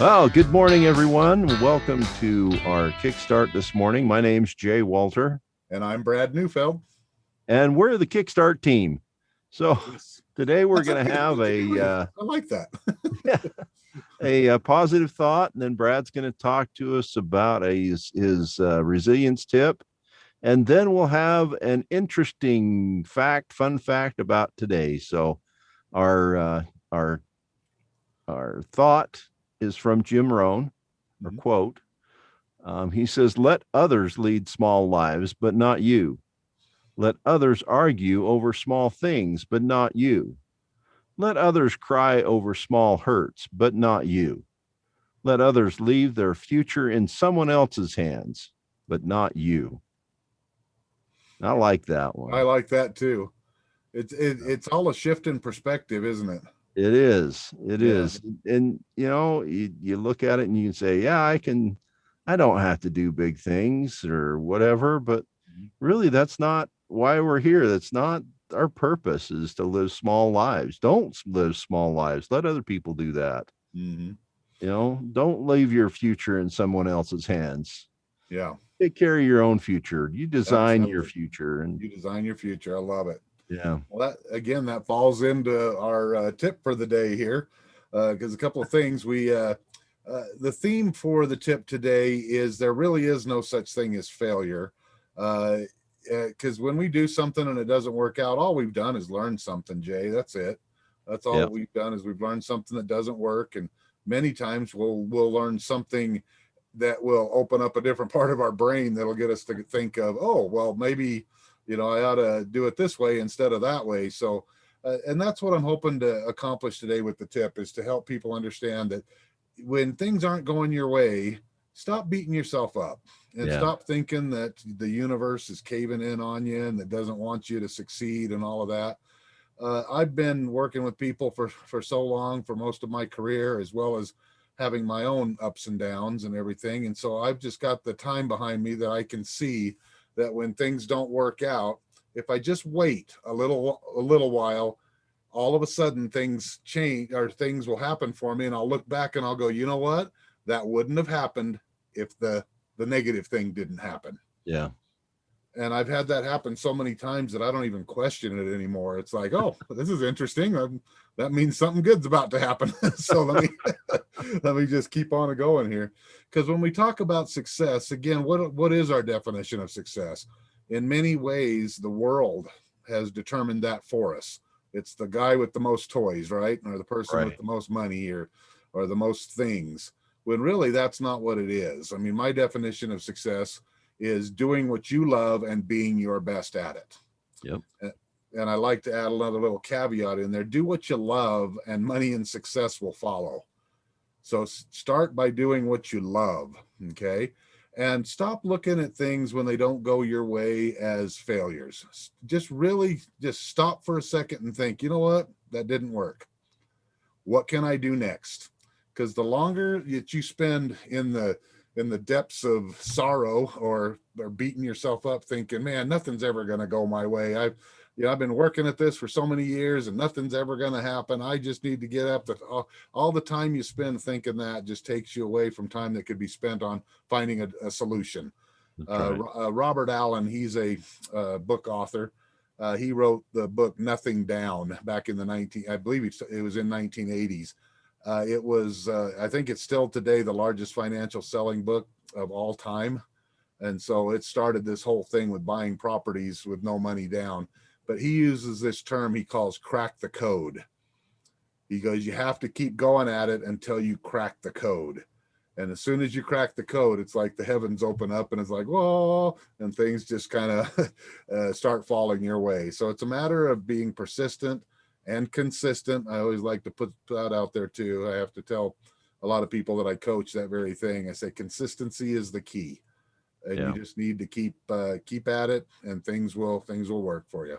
Well, good morning, everyone. Welcome to our Kickstart this morning. My name's Jay Walther, And I'm Brad Neufeld. and we're the Kickstart team. So Yes. today we're That's a going to good, have I like that. a positive thought, and then Brad's going to talk to us about his resilience tip, and then we'll have an interesting fun fact about today. So our uh, our our thought is from Jim Rohn, or Mhm. quote. He says, "Let others lead small lives, but not you. Let others argue over small things, but not you. Let others cry over small hurts, but not you. Let others leave their future in someone else's hands, but not you." I like that I one. like that too. It's all a shift in perspective, isn't it? It is. It Yeah. is. And you look at it and you can say, yeah, I don't have to do big things or whatever, but really that's not why we're here. That's not our purpose, is to live small lives. Don't live small lives. Let other people do that. Mm-hmm. Don't leave your future in someone else's hands. Yeah. Take care of your own future. You design your Absolutely. future. And You design your future. I love it. yeah. Well, that falls into our tip for the day here, because a couple of things the theme for the tip today is there really is no such thing as failure. Because when we do something and it doesn't work out, all we've done is learn something, Jay. That's it. That's all Yeah. we've done is we've learned something that doesn't work, and many times we'll learn something that will open up a different part of our brain that'll get us to think of, oh, well, maybe I ought to do it this way instead of that way. So, and that's what I'm hoping to accomplish today with the tip, is to help people understand that when things aren't going your way, stop beating yourself up and Yeah. stop thinking that the universe is caving in on you and that doesn't want you to succeed and all of that. I've been working with people for so long, for most of my career, as well as having my own ups and downs and everything. And so I've just got the time behind me that I can see that when things don't work out, if I just wait a little while, all of a sudden things change, or things will happen for me, and I'll look back and I'll go, you know what? That wouldn't have happened if the negative thing didn't happen. Yeah. And I've had that happen so many times that I don't even question it anymore. It's like, oh, this is interesting. That means something good's about to happen. So let me just keep on going here. Because when we talk about success, again, what is our definition of success? In many ways, the world has determined that for us. It's the guy with the most toys, right? Or the person with Right. the most money, or the most things. When really that's not what it is. I mean, my definition of success is doing what you love and being your best at it. Yep. And I like to add another little caveat in there: do what you love, and money and success will follow. So start by doing what you love, okay? And stop looking at things when they don't go your way as failures. Just really just stop for a second and think, you know what? That didn't work. What can I do next? Because the longer that you spend in the depths of sorrow, or beating yourself up thinking, man, nothing's ever going to go my way. I've been working at this for so many years and nothing's ever going to happen. I just need to get up. All the time you spend thinking that just takes you away from time that could be spent on finding a solution. That's right. Robert Allen, he's a book author. He wrote the book Nothing Down back in the 19, I believe it was in 1980s. It was, I think it's still today the largest financial selling book of all time. And so it started this whole thing with buying properties with no money down. But he uses this term he calls crack the code. He goes, you have to keep going at it until you crack the code. And as soon as you crack the code, it's like the heavens open up and it's like, whoa, and things just kind of start falling your way. So it's a matter of being persistent and consistent. I always like to put that out there too. I have to tell a lot of people that I coach that very thing. I say consistency is the key, and you Yeah. just need to keep at it, and things will work for you.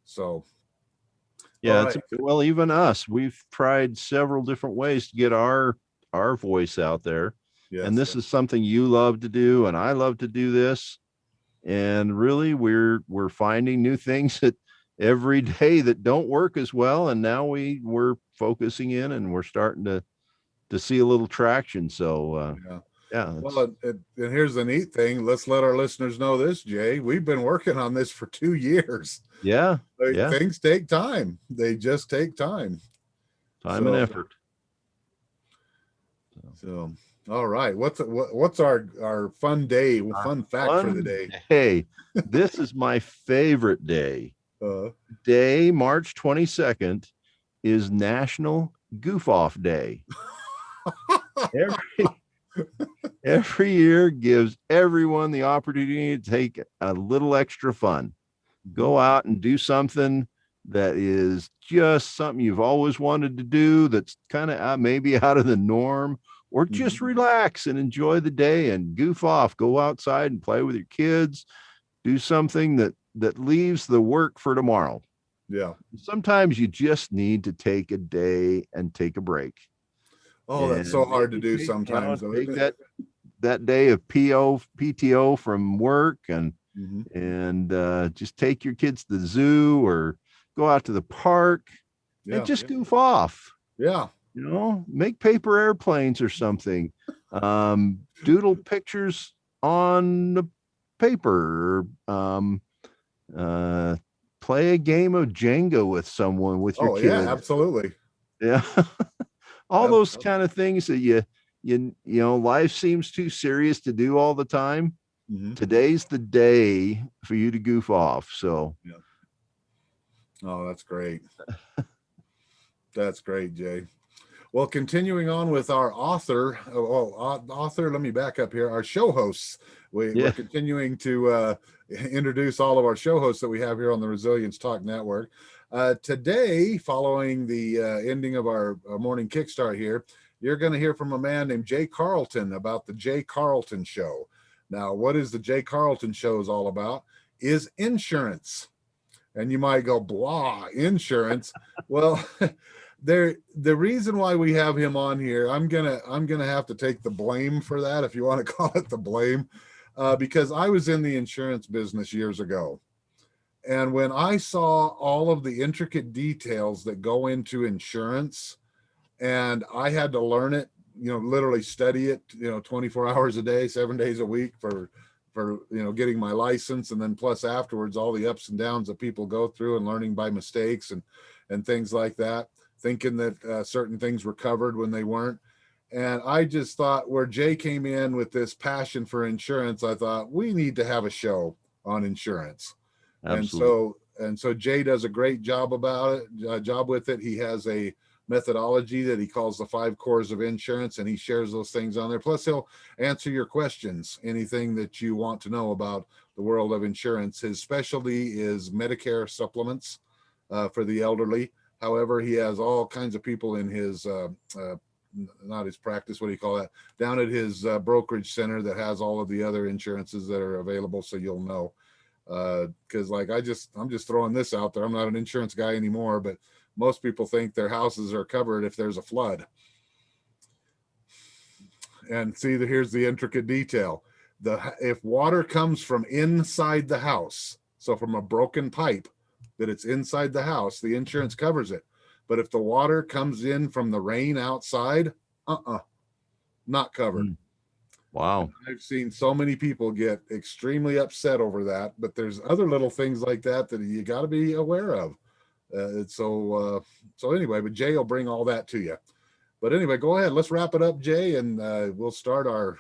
So, all Yeah, right, well, even us, we've tried several different ways to get our voice out there. And yes, this is something you love to do, and I love to do this. And really we're finding new things that every day that don't work as well. And now we're focusing in, and we're starting to to see a little traction. So Yeah. yeah, Well, and here's the neat thing. Let's let our listeners know this, Jay. We've been working on this for 2 years. yeah, Like, yeah. things take time. They just take time. Time and So, effort. so all right. What's our fun day? Our Fun fact for the fun day. day. This is my favorite day. Uh, Day, March 22nd, is National Goof Off Day. Every every year gives everyone the opportunity to take a little extra fun. Go out and do something that is just something you've always wanted to do, that's kind of maybe out of the norm, or just relax and enjoy the day and goof off. Go outside and play with your kids. Do something that leaves the work for tomorrow. yeah. Sometimes you just need to take a day and take a break, Oh, that's so and hard to maybe do take, sometimes, though, isn't take it? that day of PTO from work, and Mm-hmm. just take your kids to the zoo or go out to the park and Yeah. just goof off. Yeah. Make paper airplanes or something. Doodle pictures on the paper, or uh, play a game of Jenga with someone, with your Oh, yeah. kid. Absolutely. Yeah. All Ab- those kind of things that life seems too serious to do all the time. mhm. Today's the day for you to goof off. So Yeah. Oh, that's great. That's great, Jay. Well, continuing on with our author, author, let me back up here. Our show hosts. We're yeah, continuing to introduce all of our show hosts that we have here on the Resilience Talk Network. Today, following the ending of our morning kickstart here, you're going to hear from a man named Jay Carlton about the Jay Carlton Show. Now, what is the Jay Carlton Show is all about? Is insurance. And you might go, blah, insurance. Well, the reason why we have him on here, I'm gonna have to take the blame for that, if you want to call it the blame, because I was in the insurance business years ago, and when I saw all of the intricate details that go into insurance, and I had to learn it, literally study it, 24 hours a day, 7 days a week for getting my license, and then plus afterwards all the ups and downs that people go through and learning by mistakes and things like that, thinking that certain things were covered when they weren't. And I just thought, where Jay came in with this passion for insurance, I thought we need to have a show on insurance. and absolutely. so and so Jay does a great job about it, job with it. He has a methodology that he calls the 5 cores of insurance, and he shares those things on there. Plus, he'll answer your questions, anything that you want to know about the world of insurance. His specialty is Medicare supplements for the elderly. However, he has all kinds of people in his not his practice, what do you call that, down at his brokerage center, that has all of the other insurances that are available, so you'll know. Because I'm just throwing this out there. I'm not an insurance guy anymore, but most people think their houses are covered if there's a flood. And see, here's the intricate detail. If water comes from inside the house, so from a broken pipe that it's inside the house, the insurance covers it. But if the water comes in from the rain outside, not covered. Wow. I've seen so many people get extremely upset over that, but there's other little things like that you got to be aware of. So anyway, but Jay will bring all that to you. But anyway, go ahead. Let's wrap it up, Jay, and we'll start our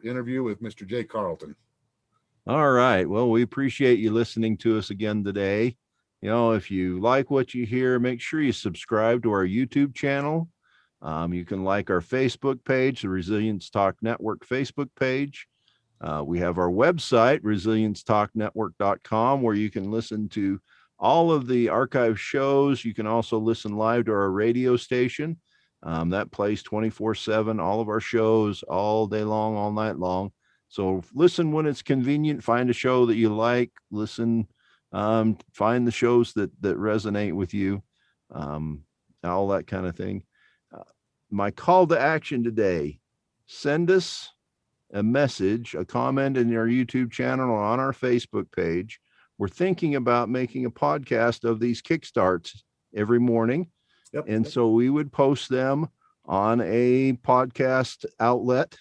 interview with Mr. Jay Carlton. All right. Well, we appreciate you listening to us again today. If you like what you hear, make sure you subscribe to our YouTube channel. You can like our Facebook page, the Resilience Talk Network Facebook page. We have our website, resiliencetalknetwork.com, where you can listen to all of the archive shows. You can also listen live to our radio station. That plays 24/7, all of our shows all day long, all night long. So listen when it's convenient. Find a show that you like. Listen, find the shows that resonate with you, all that kind of thing. My call to action today: send us a message, a comment in our YouTube channel or on our Facebook page. We're thinking about making a podcast of these Kickstarts every morning. Yep. And so we would post them on a podcast outlet,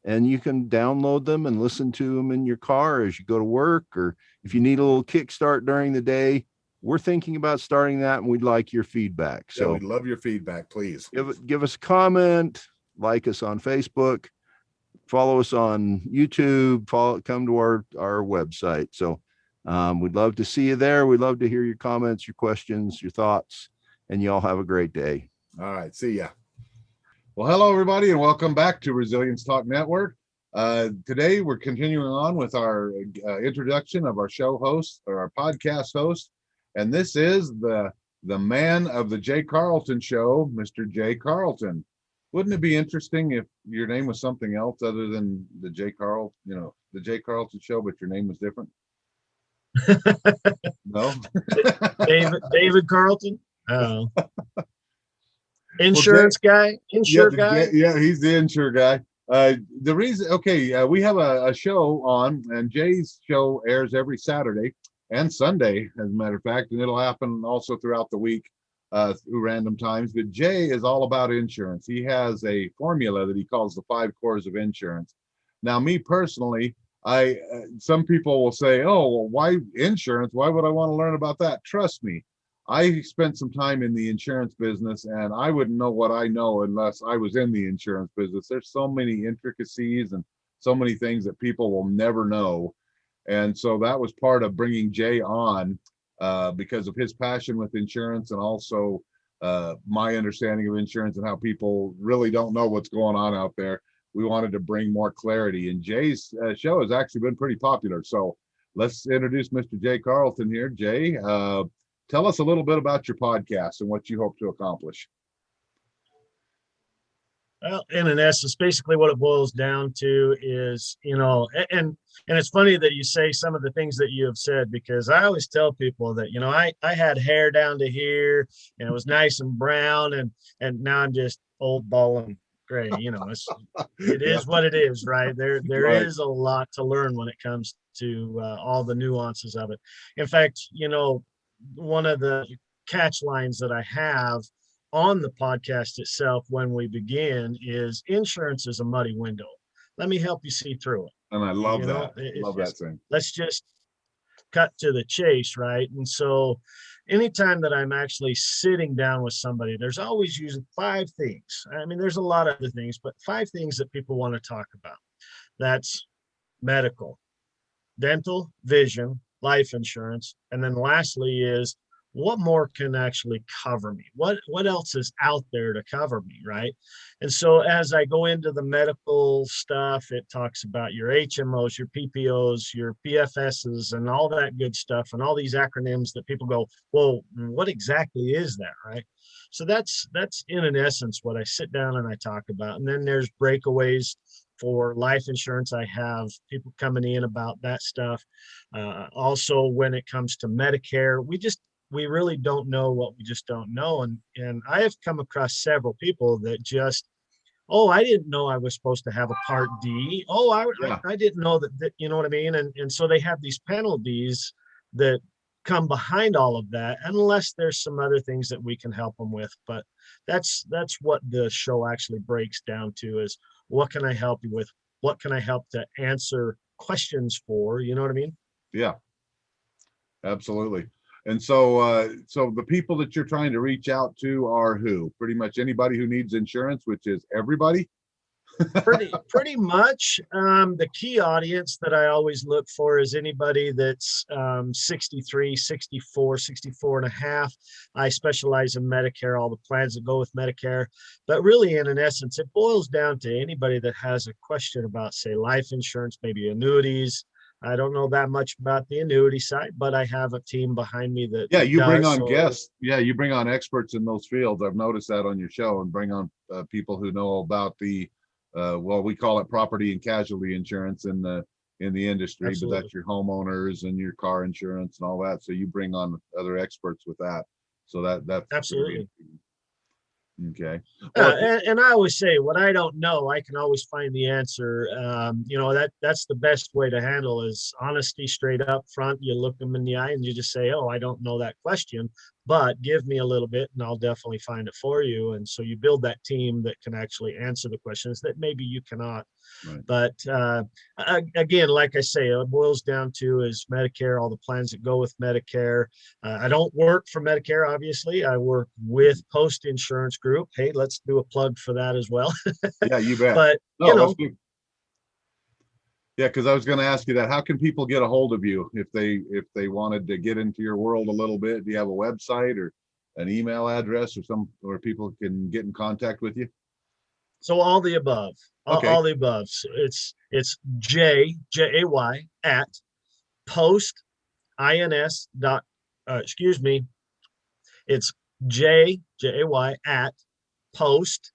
and you can download them and listen to them in your car as you go to work, or if you need a little kickstart during the day. We're thinking about starting that, and we'd like your feedback. Yeah, So we'd love your feedback, please. give us a comment, like us on Facebook, follow us on YouTube, come to our website. So we'd love to see you there. We'd love to hear your comments, your questions, your thoughts, and you all have a great day. All right. See ya. Well, hello, everybody, and welcome back to Resilience Talk Network. Today, we're continuing on with our introduction of our show host, or our podcast host, and this is the man of the Jay Carlton Show, Mr. Jay Carlton. Wouldn't it be interesting if your name was something else other than the Jay Carlton Show, but your name was different? No? David Carlton? Insurance guy? Guy? Yeah, he's the insure guy. The reason, we have a show on, and Jay's show airs every Saturday and Sunday, as a matter of fact, and it'll happen also throughout the week through random times. But Jay is all about insurance. He has a formula that he calls the 5 cores of insurance. Now, me personally, some people will say, "Oh, well, why insurance? Why would I want to learn about that?" Trust me, I spent some time in the insurance business, and I wouldn't know what I know unless I was in the insurance business. There's so many intricacies and so many things that people will never know. And so that was part of bringing Jay on because of his passion with insurance, and also my understanding of insurance and how people really don't know what's going on out there. We wanted to bring more clarity, and Jay's show has actually been pretty popular. So let's introduce Mr. Jay Carlton here. Jay, tell us a little bit about your podcast and what you hope to accomplish. Well, in essence, basically what it boils down to is, and it's funny that you say some of the things that you have said, because I always tell people that, I had hair down to here and it was nice and brown, and now I'm just old, bald, and gray. It is what it is, right? There Right. is a lot to learn when it comes to all the nuances of it. In fact, one of the catch lines that I have on the podcast itself when we begin is, insurance is a muddy window. Let me help you see through it. And I love that. Love that thing. Let's just cut to the chase, right? And so anytime that I'm actually sitting down with somebody, there's always usually 5 things. I mean, there's a lot of other things, but 5 things that people want to talk about. That's medical, dental, vision, life insurance, and then lastly is, what more can actually cover me? What else is out there to cover me, right? And so as I go into the medical stuff, it talks about your HMOs, your PPOs, your PFSs, and all that good stuff, and all these acronyms that people go, well, what exactly is that, right? So that's in an essence what I sit down and I talk about. And then there's breakaways for life insurance. I have people coming in about that stuff. Also, when it comes to Medicare, we really don't know what we just don't know. And I have come across several people that just, oh, I didn't know I was supposed to have a Part D. Oh, I didn't know that, you know what I mean? And so they have these penalties that come behind all of that, unless there's some other things that we can help them with. But that's what the show actually breaks down to, is what can I help you with? What can I help to answer questions for? You know what I mean? Yeah, absolutely. And so the people that you're trying to reach out to are who? Pretty much anybody who needs insurance, which is everybody? pretty much. The key audience that I always look for is anybody that's 63, 64, 64 and a half. I specialize in Medicare, all the plans that go with Medicare. But really, in essence, it boils down to anybody that has a question about, say, life insurance, maybe annuities. I don't know that much about the annuity side, but I have a team behind me that you bring on guests. Yeah, you bring on experts in those fields. I've noticed that on your show, and bring on people who know about the we call it property and casualty insurance in the industry. Absolutely. But that's your homeowners and your car insurance and all that. So you bring on other experts with that. So that's absolutely. Okay. And I always say, what I don't know, I can always find the answer. That's the best way to handle is honesty, straight up front. You look them in the eye and you just say, oh, I don't know that question, but give me a little bit and I'll definitely find it for you. And so you build that team that can actually answer the questions that maybe you cannot. Right. But again, like I say, it boils down to is Medicare, all the plans that go with Medicare. I don't work for Medicare, obviously. I work with Post Insurance Group. Hey, let's do a plug for that as well. Yeah, you bet. But, No, you know, yeah, because I was going to ask you that. How can people get a hold of you if they wanted to get into your world a little bit? Do you have a website or an email address or where people can get in contact with you? so all the above, Okay. all the above. So it's Jay at post ins dot, excuse me, it's Jay at post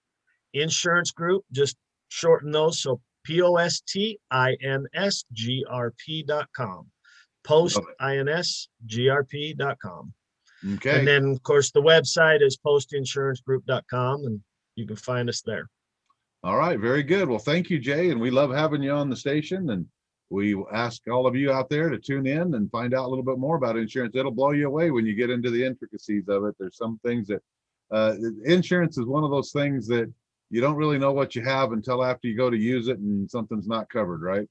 insurance group, just shorten those. So POSTINSGRP.com, POSTINSGRP.com. Okay. And then of course the website is postinsurancegroup.com, and you can find us there. All right. Very good. Well, thank you, Jay. And we love having you on the station. And we ask all of you out there to tune in and find out a little bit more about insurance. It'll blow you away when you get into the intricacies of it. There's some things that insurance is one of those things that you don't really know what you have until after you go to use it and something's not covered, right?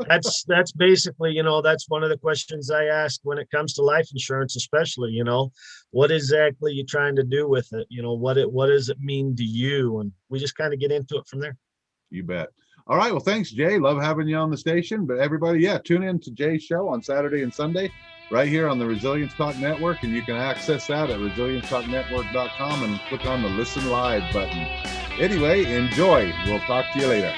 That's basically, you know, that's one of the questions I ask when it comes to life insurance, especially, you know, what exactly you trying to do with it? You know, what does it mean to you? And we just kind of get into it from there. You bet. All right. Well, thanks, Jay. Love having you on the station. But everybody, yeah, tune in to Jay's show on Saturday and Sunday right here on the Resilience Talk Network. And you can access that at resiliencetalknetwork.com and click on the Listen Live button. Anyway, enjoy. We'll talk to you later.